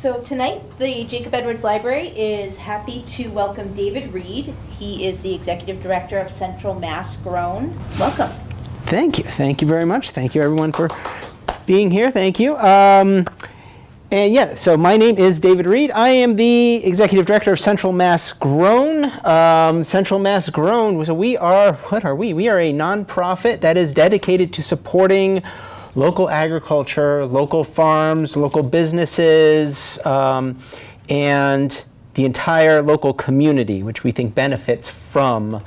So tonight, the Jacob Edwards Library is happy to welcome David Reed. He is the Executive Director of Central Mass Grown. Welcome. Thank you. Thank you very much. Thank you, everyone, for being here. Thank you. So my name is David Reed. I am the Executive Director of Central Mass Grown. Central Mass Grown, so we are, what are we? We are a nonprofit that is dedicated to supporting local agriculture, local farms, local businesses, and the entire local community, which we think benefits from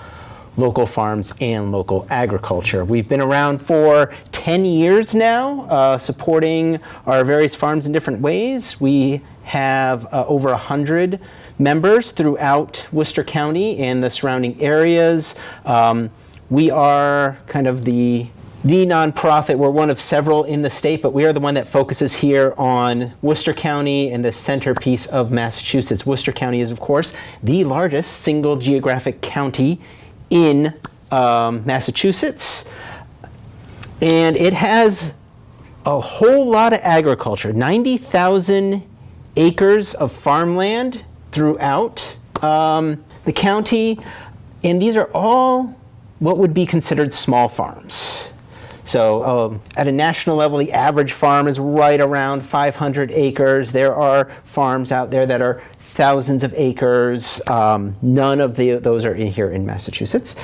local farms and local agriculture. We've been around for 10 years now, supporting our various farms in different ways. We have over 100 members throughout Worcester County and the surrounding areas. We are kind of the nonprofit. We're one of several in the state, but we are the one that focuses here on Worcester County and the centerpiece of Massachusetts. Worcester County is, of course, the largest single geographic county in Massachusetts, and it has a whole lot of agriculture, 90,000 acres of farmland throughout the county, and these are all what would be considered small farms. So at a national level, the average farm is right around 500 acres. There are farms out there that are thousands of acres. None of those are in here in Massachusetts.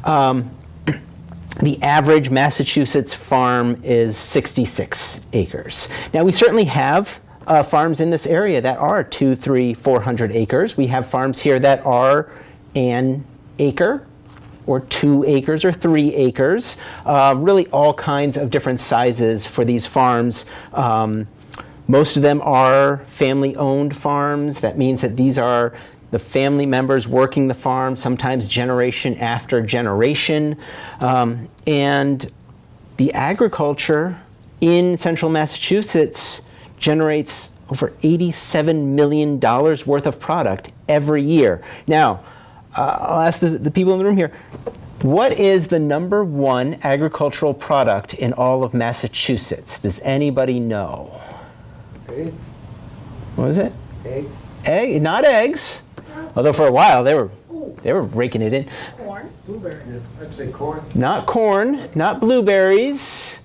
The average Massachusetts farm is 66 acres. Now, we certainly have farms in this area that are 200, 300, 400 acres. We have farms here that are an acre, or 2 acres, or 3 acres. Really all kinds of different sizes for these farms. Most of them are family-owned farms. That means that these are the family members working the farm, sometimes generation after generation. And the agriculture in central Massachusetts generates over $87 million worth of product every year. Now, I'll ask the people in the room here, what is the number one agricultural product in all of Massachusetts? Does anybody know? Eggs. What was it? Eggs. Egg? Not eggs. Although for a while they were raking it in. Corn. Blueberries. Yeah, I'd say corn. Not corn, not blueberries.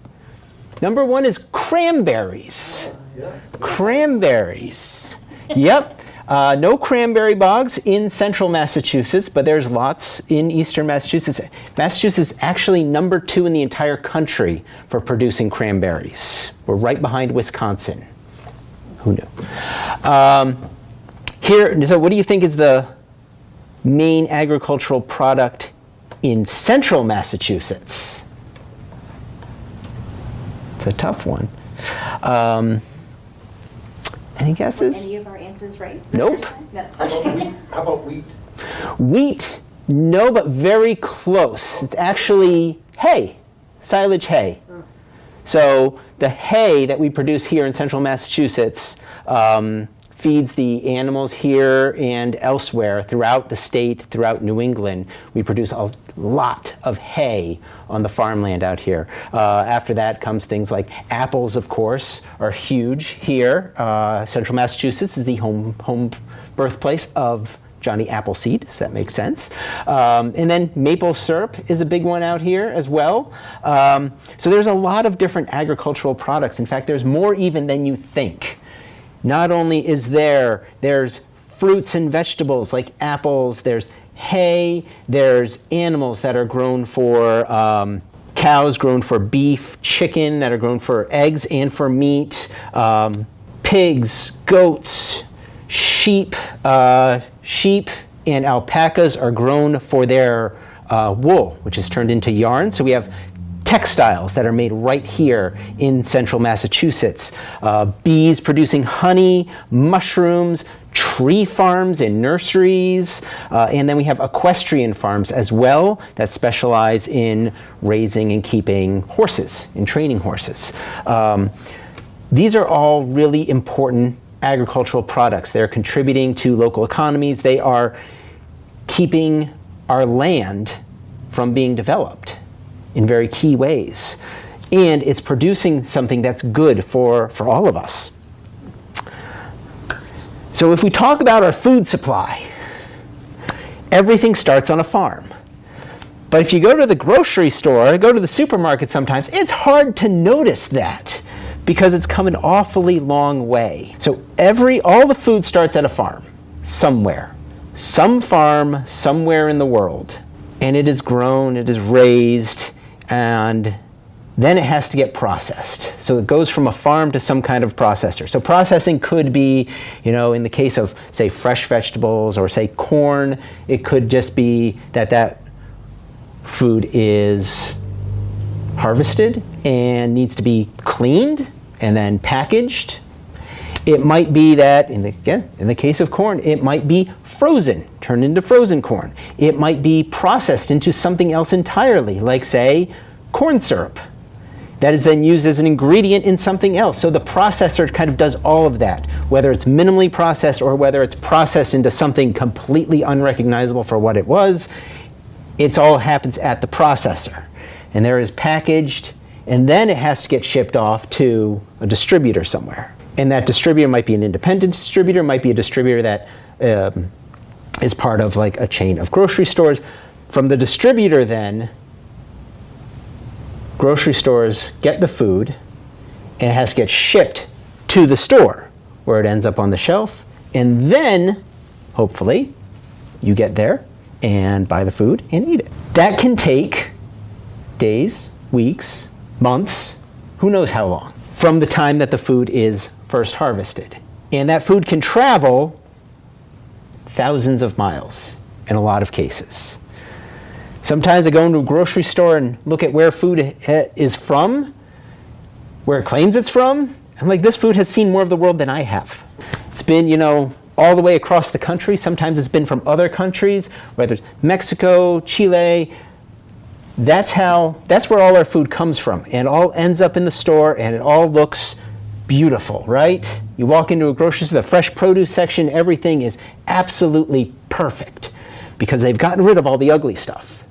Number one is cranberries. Yeah. Cranberries. Yep. No cranberry bogs in central Massachusetts, but there's lots in eastern Massachusetts. Massachusetts is actually number 2 in the entire country for producing cranberries. We're right behind Wisconsin. Who knew? So what do you think is the main agricultural product in central Massachusetts? It's a tough one. Any guesses? Were any of our answers right? Nope. No. How about wheat? Wheat, no, but very close. It's actually hay, silage hay. So the hay that we produce here in central Massachusetts feeds the animals here and elsewhere throughout the state, throughout New England. We produce a lot of hay on the farmland out here. After that comes things like apples, of course, are huge here. Central Massachusetts is the home birthplace of Johnny Appleseed, does that make sense? And then maple syrup is a big one out here as well. So there's a lot of different agricultural products. In fact, there's more even than you think. Not only is there's fruits and vegetables like apples, there's hay, there's animals that are grown for cows, grown for beef, chicken that are grown for eggs and for meat, pigs, goats, sheep and alpacas are grown for their wool, which is turned into yarn. So we have textiles that are made right here in central Massachusetts. Bees producing honey, mushrooms, tree farms and nurseries, and then we have equestrian farms as well that specialize in raising and keeping horses and training horses. These are all really important agricultural products. They're contributing to local economies. They are keeping our land from being developed in very key ways. And it's producing something that's good for all of us. So if we talk about our food supply, everything starts on a farm. But if you go to the grocery store, go to the supermarket sometimes, it's hard to notice that because it's come an awfully long way. So all the food starts at a farm, somewhere. Some farm, somewhere in the world. And it is grown, it is raised, and then it has to get processed. So it goes from a farm to some kind of processor. So processing could be, in the case of, say, fresh vegetables or, say, corn, it could just be that food is harvested and needs to be cleaned and then packaged. It might be that, in the case of corn, it might be frozen, turned into frozen corn. It might be processed into something else entirely, like, say, corn syrup. That is then used as an ingredient in something else. So the processor kind of does all of that, whether it's minimally processed or whether it's processed into something completely unrecognizable for what it was. It all happens at the processor. And there is packaged, and then it has to get shipped off to a distributor somewhere. And that distributor might be an independent distributor, might be a distributor that is part of like a chain of grocery stores. From the distributor then, grocery stores get the food, and it has to get shipped to the store where it ends up on the shelf. And then, hopefully, you get there and buy the food and eat it. That can take days, weeks, months, who knows how long, from the time that the food is first harvested. And that food can travel thousands of miles in a lot of cases. Sometimes I go into a grocery store and look at where food is from, where it claims it's from. I'm like, this food has seen more of the world than I have. It's been, all the way across the country. Sometimes it's been from other countries, whether it's Mexico, Chile. That's where all our food comes from. And it all ends up in the store, and it all looks beautiful, right? You walk into a grocery store, the fresh produce section, everything is absolutely perfect because they've gotten rid of all the ugly stuff.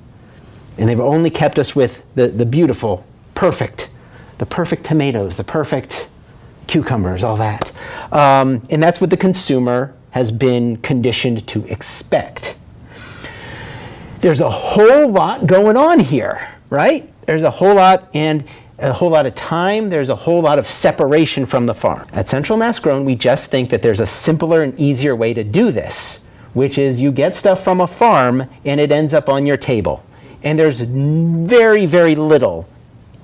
And they've only kept us with the beautiful, the perfect tomatoes, the perfect cucumbers, all that. And that's what the consumer has been conditioned to expect. There's a whole lot going on here, right? There's a whole lot, and a whole lot of time. There's a whole lot of separation from the farm. At Central Mass Grown, we just think that there's a simpler and easier way to do this, which is you get stuff from a farm and it ends up on your table. And there's very, very little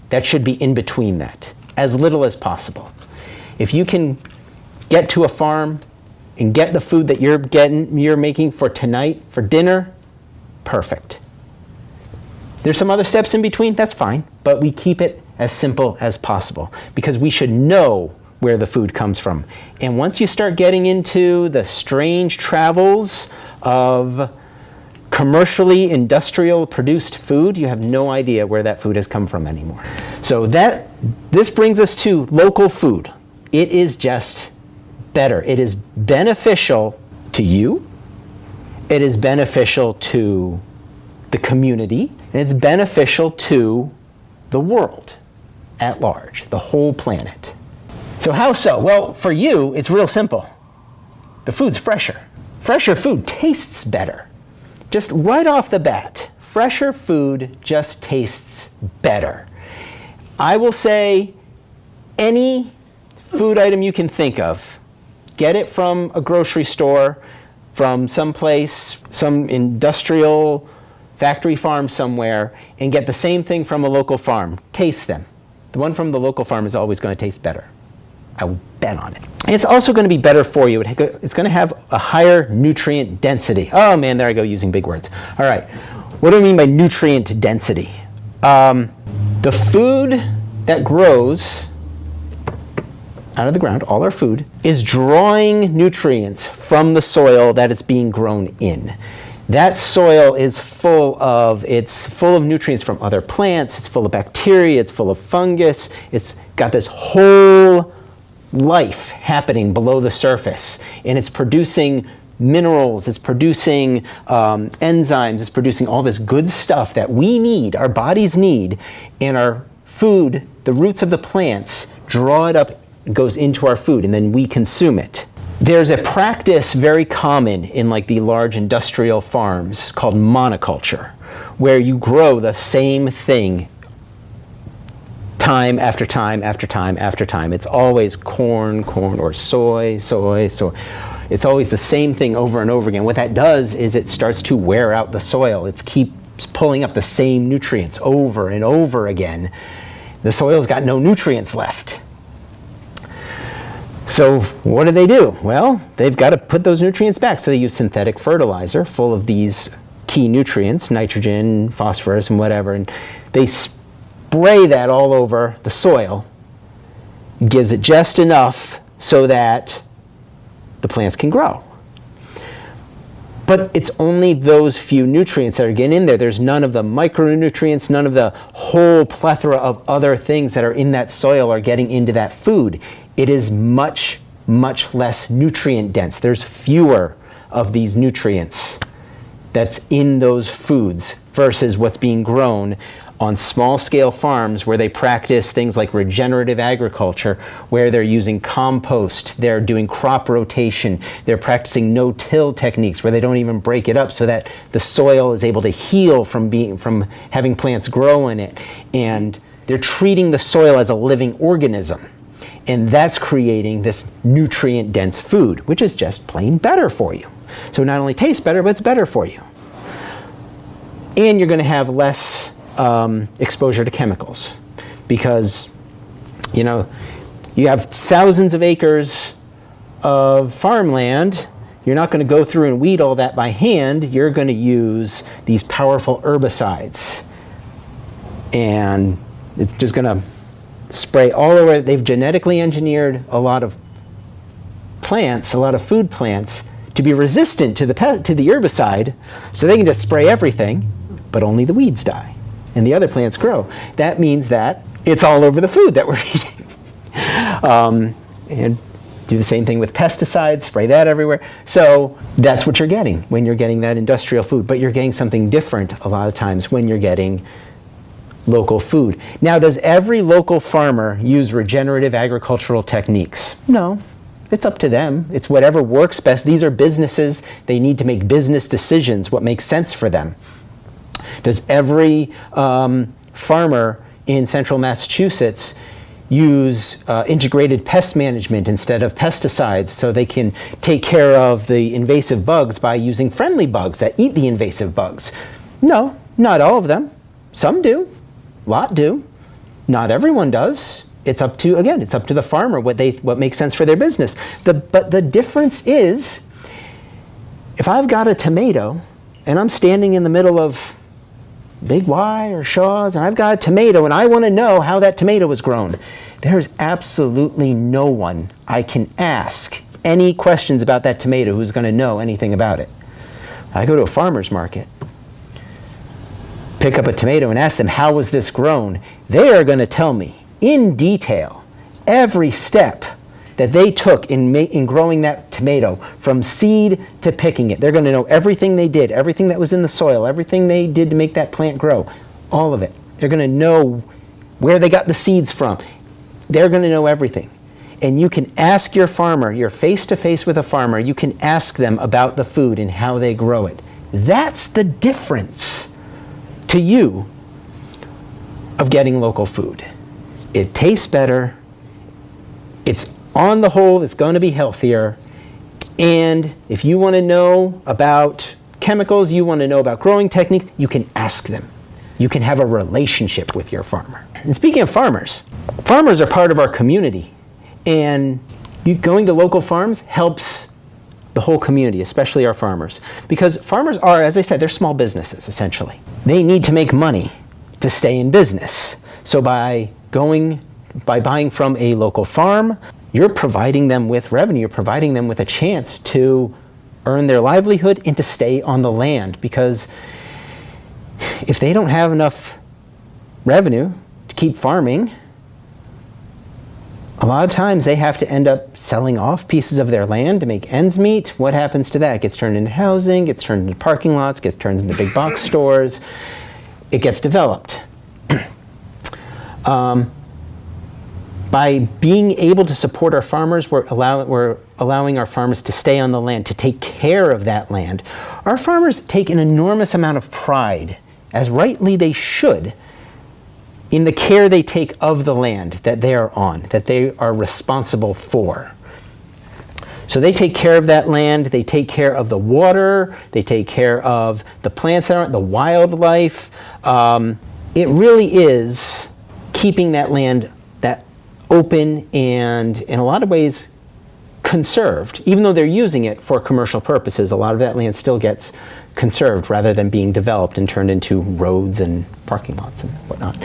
that should be in between that, as little as possible. If you can get to a farm and get the food that you're making for tonight, for dinner, perfect. There's some other steps in between, that's fine, but we keep it as simple as possible because we should know where the food comes from. And once you start getting into the strange travels of commercially industrial produced food, you have no idea where that food has come from anymore. So this brings us to local food. It is just better. It is beneficial to you. It is beneficial to the community. And it's beneficial to the world at large, the whole planet. So how so? Well, for you, it's real simple. The food's fresher. Fresher food tastes better. Just right off the bat, fresher food just tastes better. I will say any food item you can think of, get it from a grocery store, from someplace, some industrial factory farm somewhere, and get the same thing from a local farm. Taste them. The one from the local farm is always going to taste better. I will bet on it. And it's also going to be better for you. It's going to have a higher nutrient density. Oh man, there I go using big words. All right, what do I mean by nutrient density? The food that grows out of the ground, all our food, is drawing nutrients from the soil that it's being grown in. That soil is full of nutrients from other plants, it's full of bacteria, it's full of fungus, it's got this whole life happening below the surface, and it's producing minerals, it's producing enzymes, it's producing all this good stuff that we need, our bodies need, and our food, the roots of the plants, draw it up, it goes into our food, and then we consume it. There's a practice very common in like the large industrial farms called monoculture, where you grow the same thing time after time after time after time. It's always corn, or soy. It's always the same thing over and over again. What that does is it starts to wear out the soil. It keeps pulling up the same nutrients over and over again. The soil's got no nutrients left. So what do? Well, they've got to put those nutrients back. So they use synthetic fertilizer full of these key nutrients, nitrogen, phosphorus, and whatever, and they spray that all over the soil, gives it just enough so that the plants can grow. But it's only those few nutrients that are getting in there. There's none of the micronutrients, none of the whole plethora of other things that are in that soil are getting into that food. It is much, much less nutrient dense. There's fewer of these nutrients that's in those foods versus what's being grown on small-scale farms where they practice things like regenerative agriculture, where they're using compost, they're doing crop rotation, they're practicing no-till techniques where they don't even break it up so that the soil is able to heal from having plants grow in it. And they're treating the soil as a living organism. And that's creating this nutrient-dense food, which is just plain better for you. So it not only tastes better, but it's better for you. And you're going to have less exposure to chemicals, because you have thousands of acres of farmland. You're not going to go through and weed all that by hand. You're going to use these powerful herbicides, and it's just going to spray all over. They've genetically engineered a lot of plants, a lot of food plants, to be resistant to the herbicide, so they can just spray everything, but only the weeds die and the other plants grow. That means that it's all over the food that we're eating. And do the same thing with pesticides, spray that everywhere. So that's what you're getting when you're getting that industrial food, but you're getting something different a lot of times when you're getting local food. Now, does every local farmer use regenerative agricultural techniques? No. It's up to them. It's whatever works best. These are businesses. They need to make business decisions, what makes sense for them. Does every farmer in central Massachusetts use integrated pest management instead of pesticides so they can take care of the invasive bugs by using friendly bugs that eat the invasive bugs? No, not all of them. Some do. A lot do. Not everyone does. It's up to the farmer what makes sense for their business. But the difference is, if I've got a tomato and I'm standing in the middle of Big Y or Shaw's and I've got a tomato and I want to know how that tomato was grown, there's absolutely no one I can ask any questions about that tomato who's going to know anything about it. I go to a farmer's market, pick up a tomato and ask them, how was this grown? They are going to tell me in detail every step that they took in growing that tomato, from seed to picking it. They're going to know everything they did, everything that was in the soil, everything they did to make that plant grow, all of it. They're going to know where they got the seeds from. They're going to know everything. And you can ask your farmer, you're face to face with a farmer, you can ask them about the food and how they grow it. That's the difference to you of getting local food. It tastes better. It's on the whole, it's going to be healthier. And if you want to know about chemicals, you want to know about growing techniques, you can ask them. You can have a relationship with your farmer. And speaking of farmers, farmers are part of our community. And going to local farms helps the whole community, especially our farmers. Because farmers are, as I said, they're small businesses, essentially. They need to make money to stay in business. So by buying from a local farm, you're providing them with revenue, you're providing them with a chance to earn their livelihood and to stay on the land. Because if they don't have enough revenue to keep farming, a lot of times they have to end up selling off pieces of their land to make ends meet. What happens to that? It gets turned into housing, gets turned into parking lots, gets turned into big box stores. It gets developed. By being able to support our farmers, we're allowing our farmers to stay on the land, to take care of that land. Our farmers take an enormous amount of pride, as rightly they should, in the care they take of the land that they are on, that they are responsible for. So they take care of that land, they take care of the water, they take care of the plants that aren't, the wildlife. It really is keeping that land that open and, in a lot of ways, conserved. Even though they're using it for commercial purposes, a lot of that land still gets conserved rather than being developed and turned into roads and parking lots and whatnot.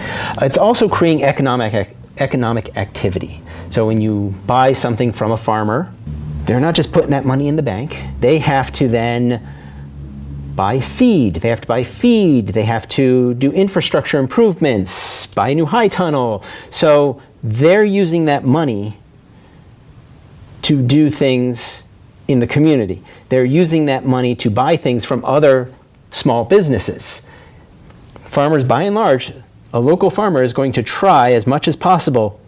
It's also creating economic activity. So when you buy something from a farmer, they're not just putting that money in the bank. They have to then buy seed, they have to buy feed, they have to do infrastructure improvements, buy a new high tunnel. So they're using that money to do things in the community. They're using that money to buy things from other small businesses. Farmers, by and large, a local farmer is going to try as much as possible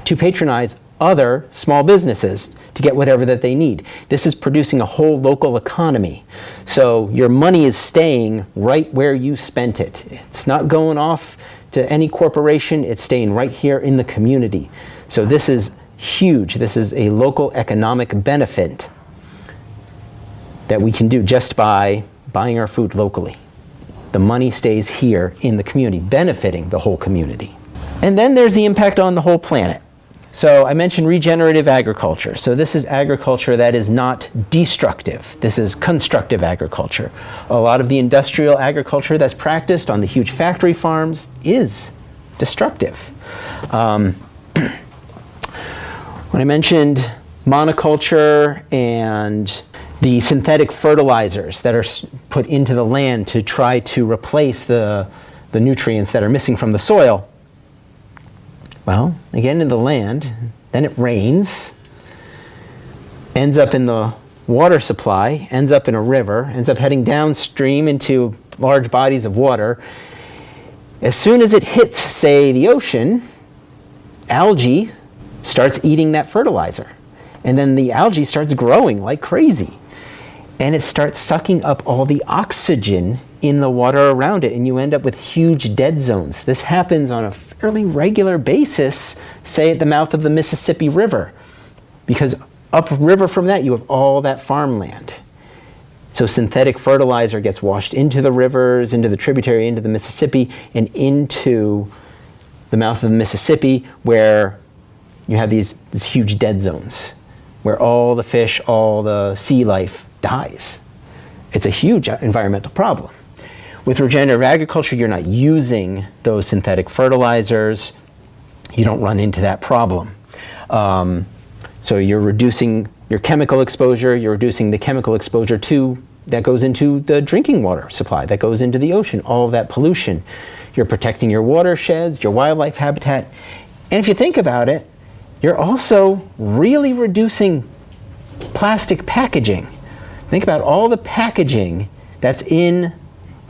to patronize other small businesses to get whatever that they need. This is producing a whole local economy. So your money is staying right where you spent it. It's not going off to any corporation, it's staying right here in the community. So this is huge. This is a local economic benefit that we can do just by buying our food locally. The money stays here in the community, benefiting the whole community. And then there's the impact on the whole planet. So I mentioned regenerative agriculture. So this is agriculture that is not destructive. This is constructive agriculture. A lot of the industrial agriculture that's practiced on the huge factory farms is destructive. When I mentioned monoculture and the synthetic fertilizers that are put into the land to try to replace the nutrients that are missing from the soil, well, they get into the land, then it rains, ends up in the water supply, ends up in a river, ends up heading downstream into large bodies of water. As soon as it hits, say, the ocean, algae starts eating that fertilizer. And then the algae starts growing like crazy. And it starts sucking up all the oxygen in the water around it, and you end up with huge dead zones. This happens on a fairly regular basis, say at the mouth of the Mississippi River, because upriver from that you have all that farmland. So synthetic fertilizer gets washed into the rivers, into the tributary, into the Mississippi, and into the mouth of the Mississippi, where you have these huge dead zones, where all the fish, all the sea life dies. It's a huge environmental problem. With regenerative agriculture, you're not using those synthetic fertilizers. You don't run into that problem. So you're reducing your chemical exposure. You're reducing the chemical exposure that goes into the drinking water supply, that goes into the ocean, all of that pollution. You're protecting your watersheds, your wildlife habitat. And if you think about it, you're also really reducing plastic packaging. Think about all the packaging that's in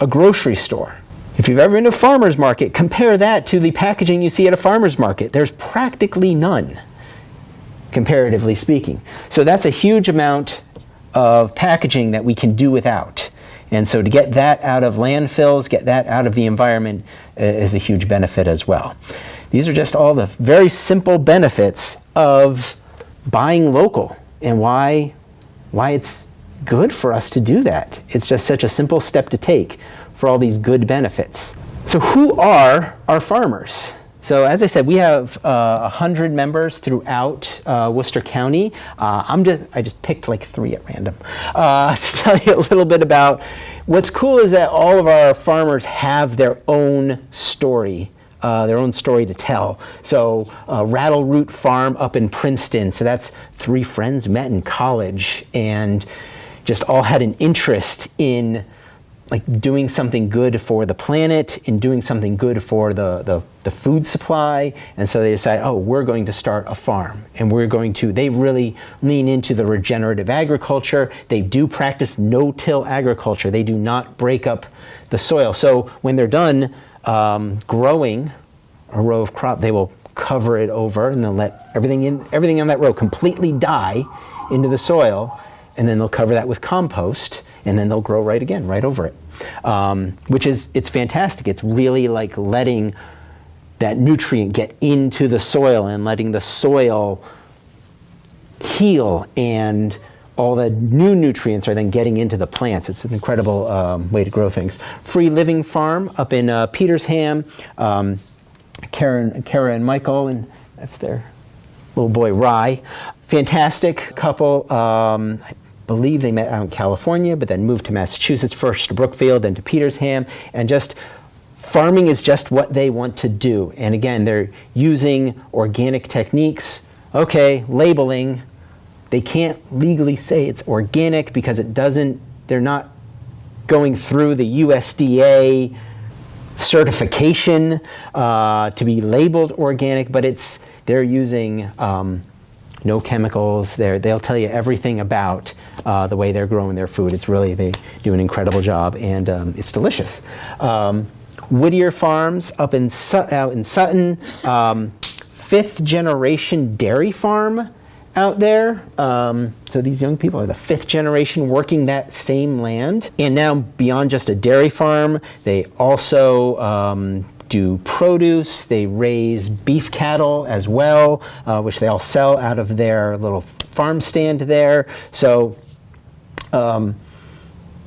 a grocery store. If you've ever been to a farmer's market, compare that to the packaging you see at a farmer's market. There's practically none, comparatively speaking. So that's a huge amount of packaging that we can do without. And so to get that out of landfills, get that out of the environment is a huge benefit as well. These are just all the very simple benefits of buying local and why it's good for us to do that. It's just such a simple step to take for all these good benefits. So who are our farmers? So as I said, we have 100 members throughout Worcester County. I just picked like 3 at random to tell you a little bit about. What's cool is that all of our farmers have their own story to tell. So Rattle Root Farm up in Princeton. So that's 3 friends met in college and just all had an interest in like doing something good for the planet, in doing something good for the food supply. And so they decide, we're going to start a farm. And they really lean into the regenerative agriculture. They do practice no-till agriculture. They do not break up the soil. So when they're done growing a row of crop, they will cover it over, and they'll let everything on that row completely die into the soil, and then they'll cover that with compost, and then they'll grow right again, right over it. It's fantastic. It's really like letting that nutrient get into the soil and letting the soil heal, and all the new nutrients are then getting into the plants. It's an incredible way to grow things. Free Living Farm up in Petersham. Kara and Michael, and that's their little boy Rye. Fantastic couple. I believe they met out in California, but then moved to Massachusetts, first to Brookfield, then to Petersham, and just farming is just what they want to do. And again, they're using organic techniques. Okay, labeling. They can't legally say it's organic because they're not going through the USDA certification to be labeled organic, but they're using no chemicals. They'll tell you everything about the way they're growing their food. They do an incredible job, and it's delicious. Whittier Farms out in Sutton, fifth generation dairy farm out there. So these young people are the fifth generation working that same land. And now beyond just a dairy farm, they also do produce. They raise beef cattle as well, which they all sell out of their little farm stand there. So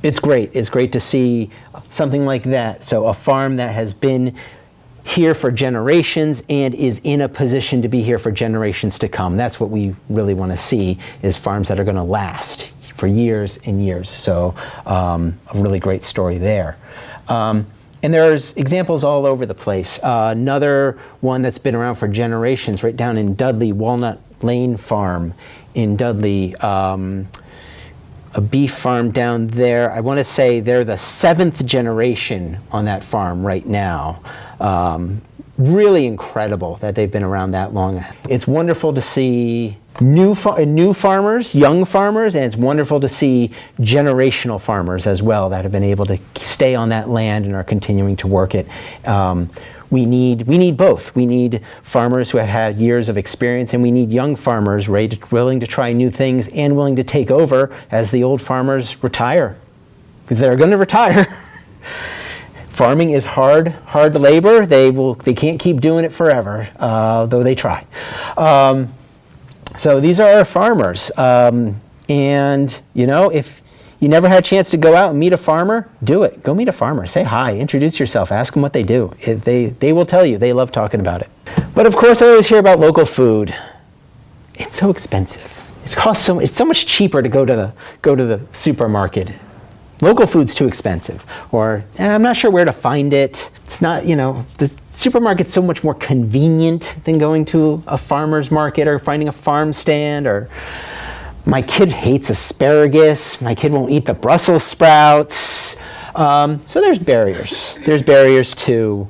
it's great. It's great to see something like that. So a farm that has been here for generations and is in a position to be here for generations to come. That's what we really want to see, is farms that are going to last for years and years. So a really great story there. And there's examples all over the place. Another one that's been around for generations, right down in Dudley, Walnut Lane Farm in Dudley, a beef farm down there. I want to say they're the seventh generation on that farm right now. Really incredible that they've been around that long. It's wonderful to see new farmers, young farmers, and it's wonderful to see generational farmers as well that have been able to stay on that land and are continuing to work it. We need both. We need farmers who have had years of experience, and we need young farmers willing to try new things and willing to take over as the old farmers retire, because they're going to retire. Farming is hard labor. They can't keep doing it forever, though they try. So these are our farmers. And if you never had a chance to go out and meet a farmer, do it. Go meet a farmer. Say hi. Introduce yourself. Ask them what they do. They will tell you. They love talking about it. But of course, I always hear about local food. It's so expensive. It's so much cheaper to go to the supermarket. Local food's too expensive, or I'm not sure where to find it. It's not, the supermarket's so much more convenient than going to a farmer's market or finding a farm stand. Or my kid hates asparagus. My kid won't eat the Brussels sprouts. So there's barriers. There's barriers to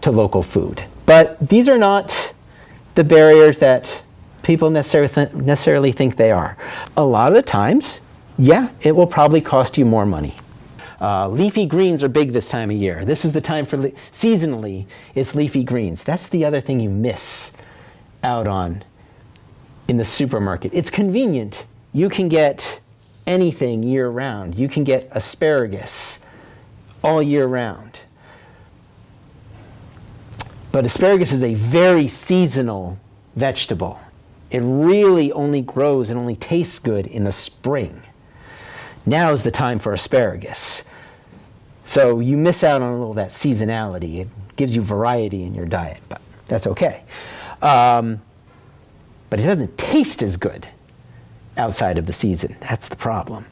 local food. But these are not the barriers that people necessarily think they are. A lot of the times, yeah, it will probably cost you more money. Leafy greens are big this time of year. This is the time for, seasonally, it's leafy greens. That's the other thing you miss out on in the supermarket. It's convenient. You can get anything year round. You can get asparagus all year round. But asparagus is a very seasonal vegetable. It really only grows and only tastes good in the spring. Now is the time for asparagus. So you miss out on a little of that seasonality. It gives you variety in your diet, but that's okay. But it doesn't taste as good outside of the season. That's the problem.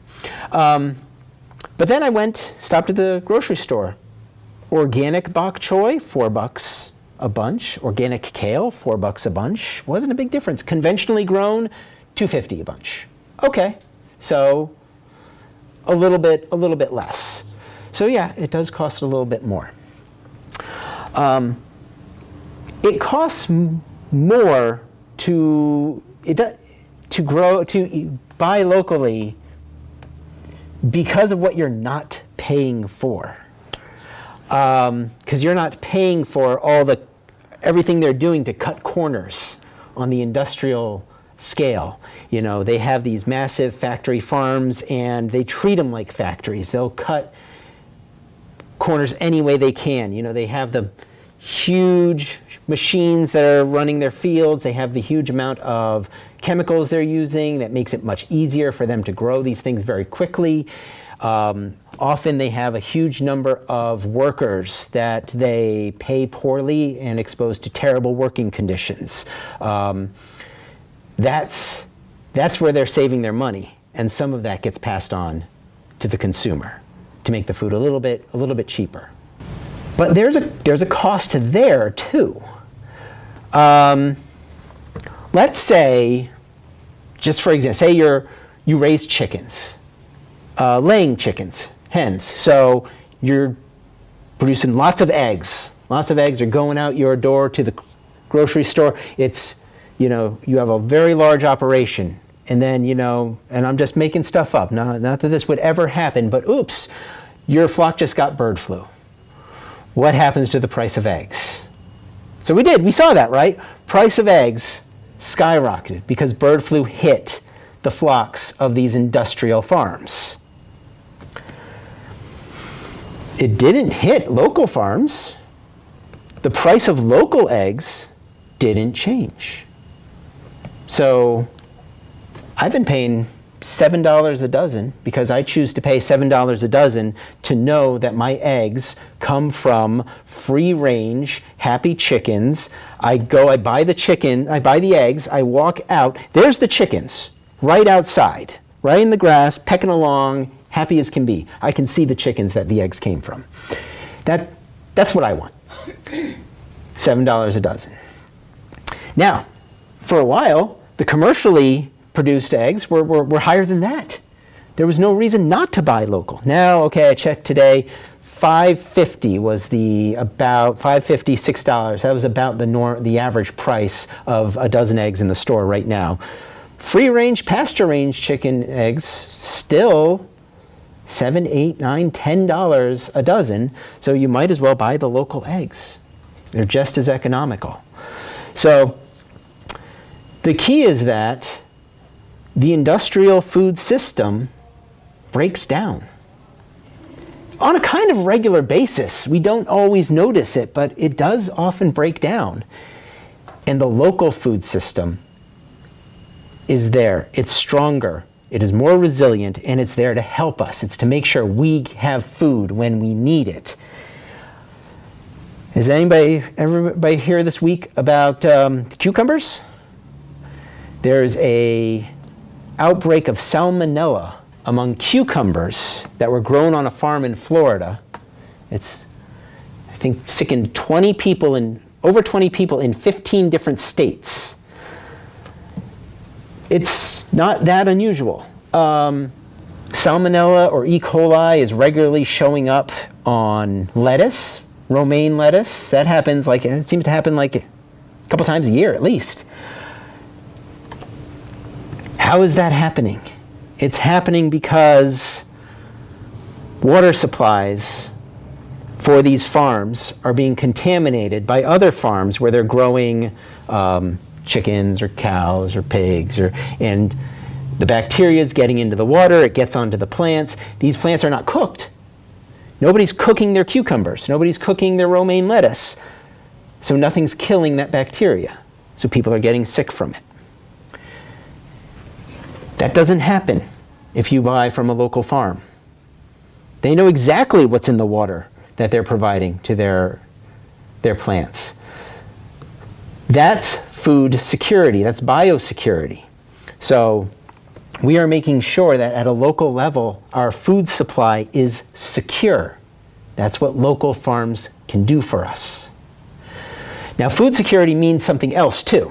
But then I stopped at the grocery store. Organic bok choy, $4 a bunch. Organic kale, $4 a bunch. Wasn't a big difference. Conventionally grown, $2.50 a bunch. Okay, so a little bit less. So yeah, it does cost a little bit more. It costs more to buy locally because of what you're not paying for. Because you're not paying for all the everything they're doing to cut corners on the industrial scale. You know, they have these massive factory farms and they treat them like factories. They'll cut corners any way they can. You know, they have the huge machines that are running their fields. They have the huge amount of chemicals they're using that makes it much easier for them to grow these things very quickly. Often they have a huge number of workers that they pay poorly and exposed to terrible working conditions. That's where they're saving their money, and some of that gets passed on to the consumer to make the food a little bit cheaper. But there's a cost to there too. Let's say, just for example, say you raise chickens, laying chickens, hens. So you're producing lots of eggs. Lots of eggs are going out your door to the grocery store. It's, you know, you have a very large operation. And then, you know, and I'm just making stuff up. Not that this would ever happen, but oops, your flock just got bird flu. What happens to the price of eggs? So we saw that, right? Price of eggs skyrocketed because bird flu hit the flocks of these industrial farms. It didn't hit local farms. The price of local eggs didn't change. So I've been paying $7 a dozen because I choose to pay $7 a dozen to know that my eggs come from free-range, happy chickens. I buy the eggs, I walk out, there's the chickens right outside, right in the grass, pecking along, happy as can be. I can see the chickens that the eggs came from. That's what I want. $7 a dozen. Now, for a while, the commercially produced eggs were higher than that. There was no reason not to buy local. Now, okay, I checked today, $5.50 was about $5.50, $6. That was about the average price of a dozen eggs in the store right now. Free-range, pasture-range chicken eggs still $7, $8, $9, $10 a dozen. So you might as well buy the local eggs. They're just as economical. So the key is that the industrial food system breaks down on a kind of regular basis. We don't always notice it, but it does often break down. And the local food system is there. It's stronger. It is more resilient, and it's there to help us. It's to make sure we have food when we need it. Has everybody hear this week about cucumbers? There's a outbreak of salmonella among cucumbers that were grown on a farm in Florida. It's, I think, sickened over 20 people in 15 different states. It's not that unusual. Salmonella or E. coli is regularly showing up on lettuce, romaine lettuce. That happens it seems to happen a couple times a year at least. How is that happening? It's happening because water supplies for these farms are being contaminated by other farms where they're growing chickens or cows or pigs, and the bacteria is getting into the water, it gets onto the plants. These plants are not cooked. Nobody's cooking their cucumbers. Nobody's cooking their romaine lettuce. So nothing's killing that bacteria. So people are getting sick from it. That doesn't happen if you buy from a local farm. They know exactly what's in the water that they're providing to their plants. That's food security. That's biosecurity. So we are making sure that at a local level, our food supply is secure. That's what local farms can do for us. Now, food security means something else too.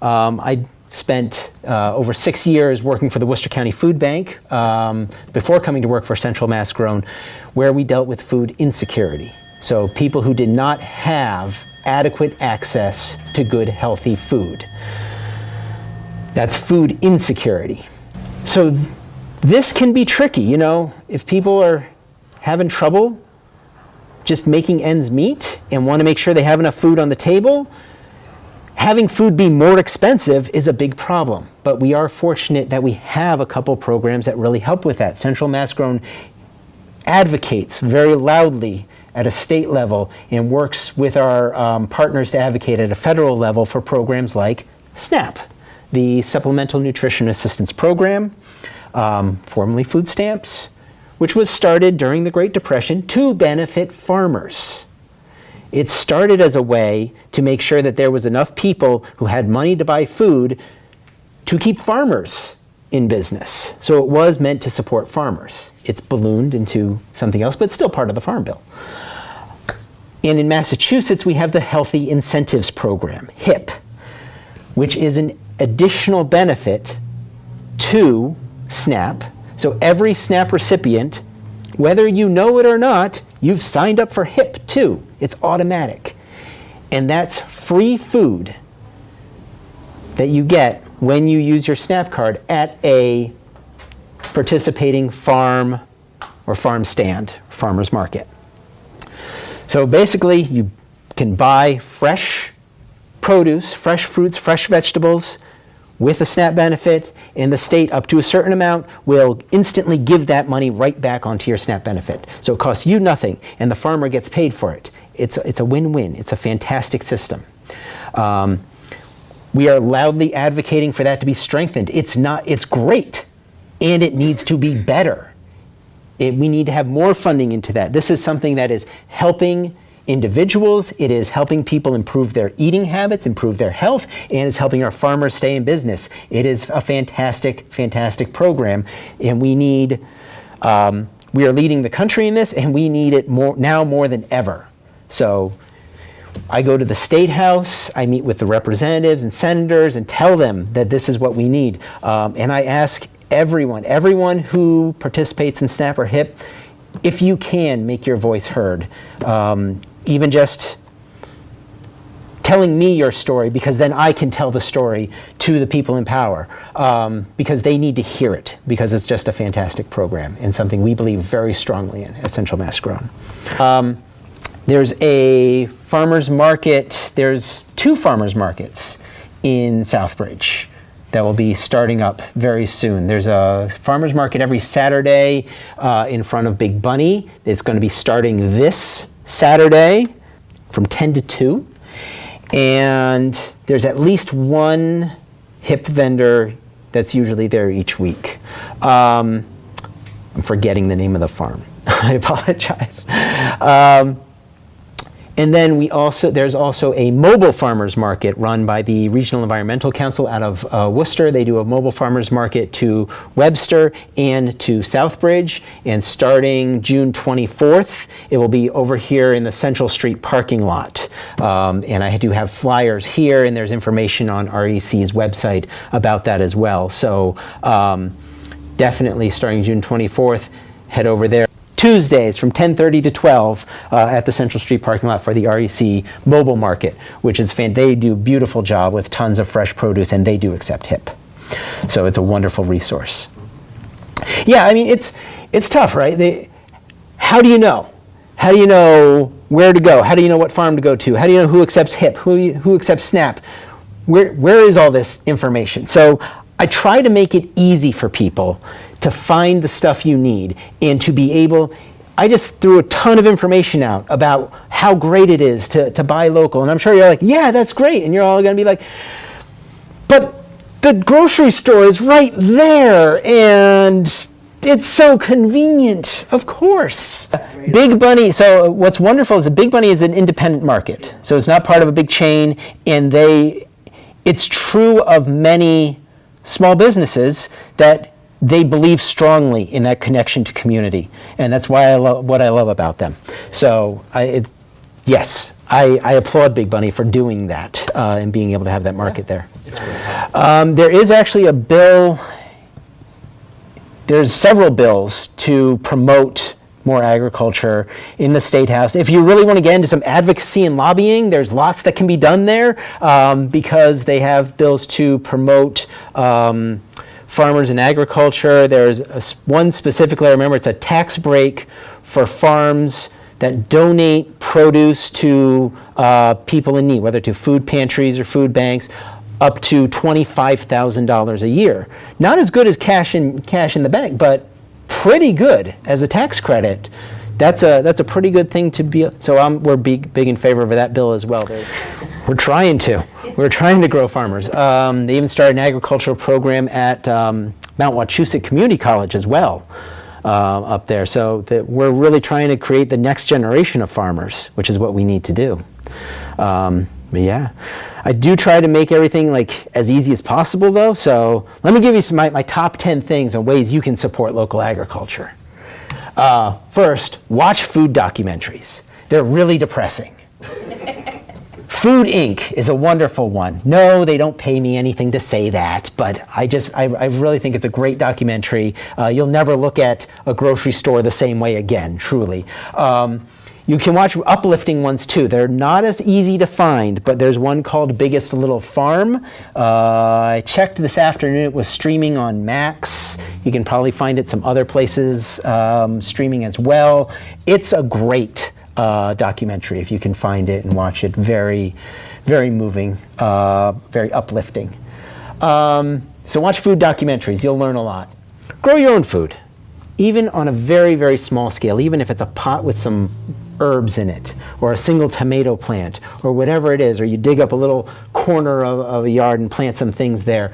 I spent over 6 years working for the Worcester County Food Bank before coming to work for Central Mass Grown, where we dealt with food insecurity. So people who did not have adequate access to good, healthy food. That's food insecurity. So this can be tricky, if people are having trouble just making ends meet and want to make sure they have enough food on the table, having food be more expensive is a big problem. But we are fortunate that we have a couple programs that really help with that. Central Mass Grown advocates very loudly at a state level and works with our partners to advocate at a federal level for programs like SNAP, the Supplemental Nutrition Assistance Program, formerly food stamps, which was started during the Great Depression to benefit farmers. It started as a way to make sure that there was enough people who had money to buy food to keep farmers in business. So it was meant to support farmers. It's ballooned into something else, but it's still part of the Farm Bill. And in Massachusetts, we have the Healthy Incentives Program, HIP, which is an additional benefit to SNAP. So every SNAP recipient, whether you know it or not, you've signed up for HIP too. It's automatic. And that's free food that you get when you use your SNAP card at a participating farm or farm stand, farmer's market. So basically, you can buy fresh produce, fresh fruits, fresh vegetables with a SNAP benefit, and the state, up to a certain amount, will instantly give that money right back onto your SNAP benefit. So it costs you nothing, and the farmer gets paid for it. It's a win-win. It's a fantastic system. We are loudly advocating for that to be strengthened. It's great, and it needs to be better. We need to have more funding into that. This is something that is helping individuals, it is helping people improve their eating habits, improve their health, and it's helping our farmers stay in business. It is a fantastic, fantastic program, and we are leading the country in this, and we need it more than ever. So I go to the State House, I meet with the representatives and senators and tell them that this is what we need. And I ask everyone who participates in SNAP or HIP, if you can, make your voice heard. Even just telling me your story, because then I can tell the story to the people in power, because they need to hear it, because it's just a fantastic program and something we believe very strongly in at Central Mass Grown. There's a farmer's market, there's 2 farmer's markets in Southbridge that will be starting up very soon. There's a farmer's market every Saturday in front of Big Bunny. It's going to be starting this Saturday from 10 to 2. And there's at least one HIP vendor that's usually there each week. I'm forgetting the name of the farm. I apologize. And then there's also a mobile farmers market run by the Regional Environmental Council out of Worcester. They do a mobile farmers market to Webster and to Southbridge. And starting June 24th, it will be over here in the Central Street parking lot. And I do have flyers here, and there's information on REC's website about that as well. So definitely starting June 24th, head over there. Tuesdays from 10:30 to 12 at the Central Street parking lot for the REC mobile market, which is they do a beautiful job with tons of fresh produce, and they do accept HIP. So it's a wonderful resource. Yeah, I mean, it's tough, right? How do you know? How do you know where to go? How do you know what farm to go to? How do you know who accepts HIP? Who accepts SNAP? Where is all this information? So I try to make it easy for people to find the stuff you need and to be able. I just threw a ton of information out about how great it is to buy local. And I'm sure you're like, yeah, that's great. And you're all going to be like, but the grocery store is right there and it's so convenient. Of course. Big Bunny, so what's wonderful is that Big Bunny is an independent market. So it's not part of a big chain, and it's true of many small businesses that they believe strongly in that connection to community, and that's why what I love about them. So yes, I applaud Big Bunny for doing that and being able to have that market there. There is actually a bill. There's several bills to promote more agriculture in the State House. If you really want to get into some advocacy and lobbying, there's lots that can be done there because they have bills to promote farmers and agriculture. There's one specifically, I remember, it's a tax break for farms that donate produce to people in need, whether to food pantries or food banks, up to $25,000 a year. Not as good as cash in the bank, but pretty good as a tax credit. That's a pretty good thing to be. So we're big in favor of that bill as well. We're trying to grow farmers. They even started an agricultural program at Mount Wachusett Community College as well, up there. So that we're really trying to create the next generation of farmers, which is what we need to do. But yeah, I do try to make everything like as easy as possible though. So let me give you my top 10 things on ways you can support local agriculture. First, watch food documentaries. They're really depressing. Food Inc. is a wonderful one. No, they don't pay me anything to say that, but I really think it's a great documentary. You'll never look at a grocery store the same way again, truly. You can watch uplifting ones too. They're not as easy to find, but there's one called Biggest Little Farm. I checked this afternoon. It was streaming on Max. You can probably find it some other places streaming as well. It's a great documentary if you can find it and watch it. Very, very moving, very uplifting. So watch food documentaries. You'll learn a lot. Grow your own food, even on a very, very small scale, even if it's a pot with some herbs in it, or a single tomato plant, or whatever it is, or you dig up a little corner of a yard and plant some things there.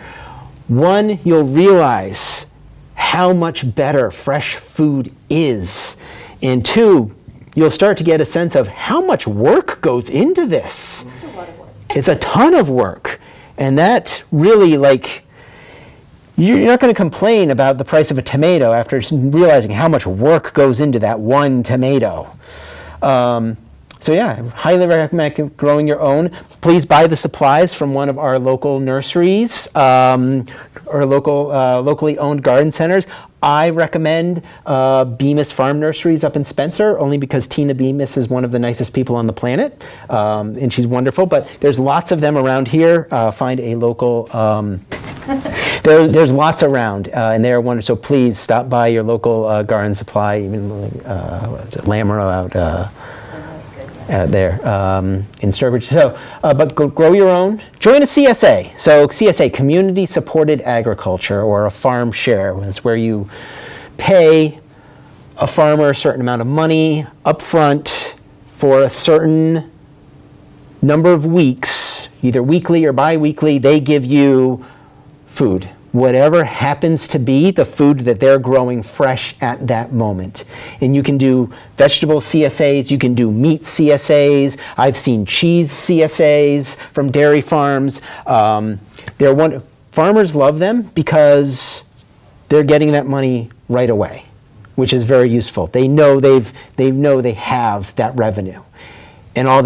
One, you'll realize how much better fresh food is. And two, you'll start to get a sense of how much work goes into this. It's a lot of work. It's a ton of work. And that really, you're not going to complain about the price of a tomato after realizing how much work goes into that one tomato. So yeah, I highly recommend growing your own. Please buy the supplies from one of our local nurseries or locally owned garden centers. I recommend Bemis Farm Nurseries up in Spencer, only because Tina Bemis is one of the nicest people on the planet, and she's wonderful. But there's lots of them around here. Find a local. There's lots around, and they're wonderful. So please stop by your local garden supply. Even what is it, Lamero out there in Sturbridge. So, but grow your own. Join a CSA. So CSA, Community Supported Agriculture, or a farm share. It's where you pay a farmer a certain amount of money up front for a certain number of weeks, either weekly or bi-weekly. They give you food, whatever happens to be the food that they're growing fresh at that moment. And you can do vegetable CSAs, you can do meat CSAs. I've seen cheese CSAs from dairy farms. Farmers love them because they're getting that money right away, which is very useful. They know they have that revenue. And all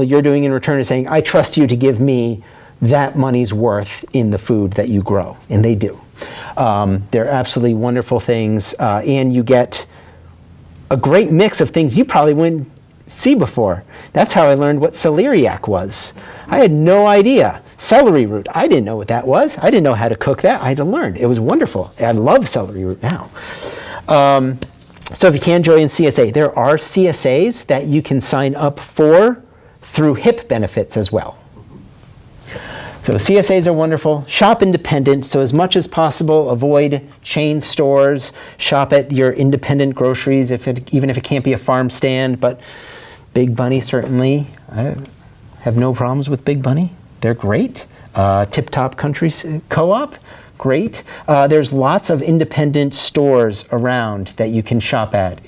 you're doing in return is saying, I trust you to give me that money's worth in the food that you grow, and they do. They're absolutely wonderful things, and you get a great mix of things you probably wouldn't see before. That's how I learned what celeriac was. I had no idea. Celery root, I didn't know what that was. I didn't know how to cook that. I had to learn. It was wonderful. I love celery root now. So if you can join CSA, there are CSAs that you can sign up for through HIP benefits as well. So CSAs are wonderful. Shop independent, so as much as possible, avoid chain stores. Shop at your independent groceries, even if it can't be a farm stand. But Big Bunny, certainly. I have no problems with Big Bunny. They're great. Tip Top Country Co-op, great. There's lots of independent stores around that you can shop at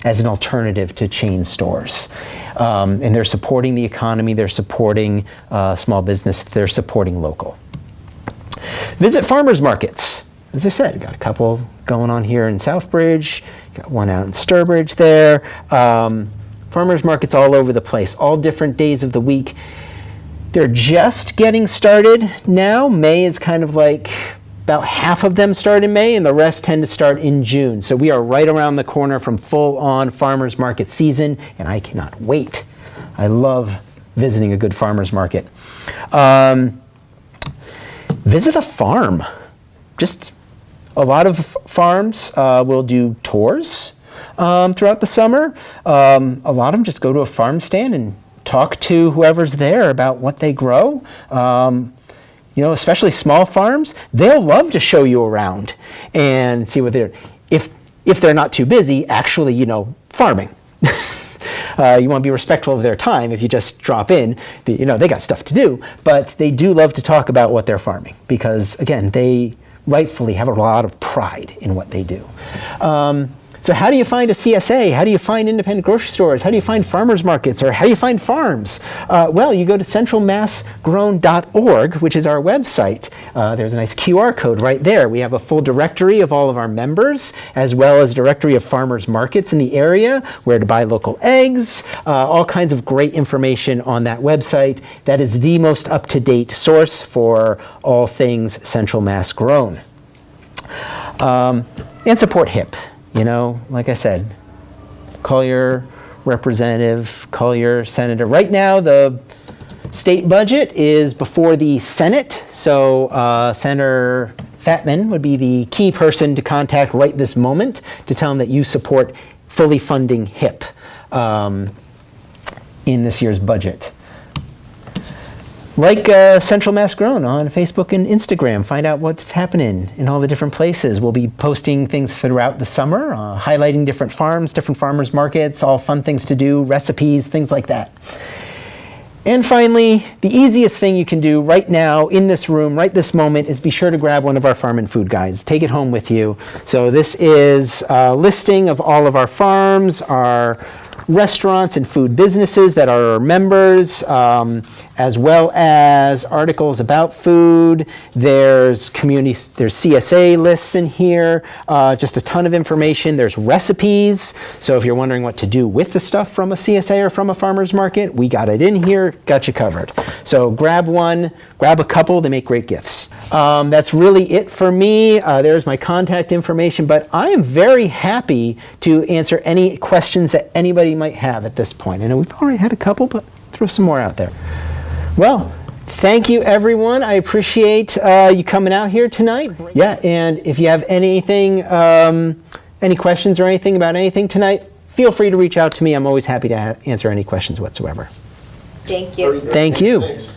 as an alternative to chain stores. And they're supporting the economy, they're supporting small business, they're supporting local. Visit farmers markets. As I said, got a couple going on here in Southbridge, got one out in Sturbridge there. Farmers markets all over the place, all different days of the week. They're just getting started now. May is kind of like about half of them start in May, and the rest tend to start in June. So we are right around the corner from full-on farmers market season, and I cannot wait. I love visiting a good farmers market. Visit a farm. Just a lot of farms will do tours. throughout the summer. A lot of them just go to a farm stand and talk to whoever's there about what they grow. Especially small farms, they'll love to show you around and see what they're, if they're not too busy, actually, farming. You want to be respectful of their time. If you just drop in, they got stuff to do, but they do love to talk about what they're farming because, again, they rightfully have a lot of pride in what they do. So how do you find a CSA? How do you find independent grocery stores? How do you find farmers markets? Or how do you find farms? Well, you go to centralmassgrown.org, which is our website. There's a nice QR code right there. We have a full directory of all of our members, as well as a directory of farmers markets in the area, where to buy local eggs, all kinds of great information on that website. That is the most up-to-date source for all things Central Mass Grown. And support HIP. Like I said, call your representative, call your senator. Right now, the state budget is before the Senate, so Senator Fatman would be the key person to contact right this moment to tell him that you support fully funding HIP in this year's budget. Like Central Mass Grown on Facebook and Instagram. Find out what's happening in all the different places. We'll be posting things throughout the summer, highlighting different farms, different farmers markets, all fun things to do, recipes, things like that. And finally, the easiest thing you can do right now in this room, right this moment, is be sure to grab one of our farm and food guides. Take it home with you. So this is a listing of all of our farms, our restaurants and food businesses that are our members, as well as articles about food. There's CSA lists in here, just a ton of information. There's recipes. So if you're wondering what to do with the stuff from a CSA or from a farmer's market, we got it in here, got you covered. So grab one, grab a couple, they make great gifts. That's really it for me. There's my contact information, but I am very happy to answer any questions that anybody might have at this point. I know we've already had a couple, but throw some more out there. Well, thank you, everyone. I appreciate you coming out here tonight. Yeah, and if you have anything, any questions or anything about anything tonight, feel free to reach out to me. I'm always happy to answer any questions whatsoever. Thank you. Thank you. Thanks.